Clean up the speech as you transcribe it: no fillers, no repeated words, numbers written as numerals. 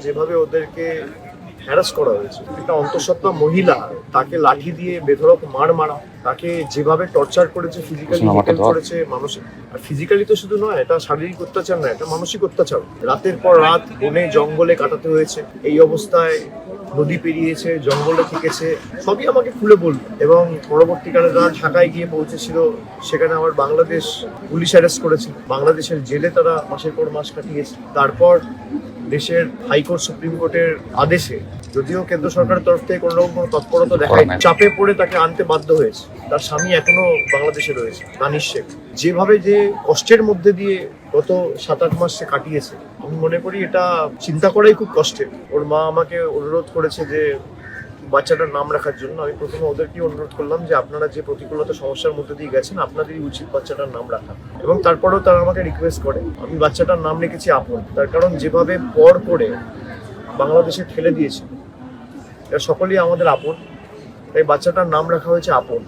যেভাবে ওদেরকে হ্যারাস করা হয়েছে, একটা অন্তঃসত্ত্বা মহিলা তাকে লাঠি দিয়ে বেধড়ক মারা, তাকে যেভাবে টর্চার করেছে, ফিজিক্যালি হিটেল করেছে, মানসিক, আর ফিজিক্যালি তো শুধু নয়, এটা শারীরিক অত্যাচার নয়, এটা মানসিক অত্যাচার। রাতের পর রাত বনে জঙ্গলে কাটাতে হয়েছে, এই অবস্থায় নদী পেরিয়েছে, জঙ্গলে থেকেছে, সবই আমাকে খুলে বলল। এবং পরবর্তীকালে তারা ঢাকায় গিয়ে পৌঁছেছিল, সেখানে আমার বাংলাদেশ পুলিশ অ্যারেস্ট করেছিল, বাংলাদেশের জেলে তারা মাসের পর মাস কাটিয়েছে। তারপর দেশের হাইকোর্ট, সুপ্রিম কোর্টের আদেশে, যদিও কেন্দ্র সরকারের তরফ থেকে কোনো রকম কোনো তৎপরতা দেখায়, চাপে পড়ে তাকে আনতে বাধ্য হয়েছে। তার স্বামী এখনো বাংলাদেশে রয়েছে, দানিশ শেখ। যেভাবে যে কষ্টের মধ্যে দিয়ে গত 7-8 মাস সে কাটিয়েছে, আমি মনে করি এটা চিন্তা করাই খুব কষ্টের। ওর মা আমাকে অনুরোধ করেছে যে বাচ্চাটার নাম রাখার জন্য। আমি প্রথমে ওদেরকে অনুরোধ করলাম যে আপনারা যে প্রতিকূলতা সমস্যার মধ্যে দিয়ে গেছেন, আপনাদেরই উচিত বাচ্চাটার নাম রাখা। এবং তারপরেও তারা আমাকে রিকোয়েস্ট করে, আমি বাচ্চাটার নাম রেখেছি আপন। তার কারণ যেভাবে পর করে বাংলাদেশে ঠেলে দিয়েছে, এরা সকলেই আমাদের আপন, তাই বাচ্চাটার নাম রাখা হয়েছে আপন।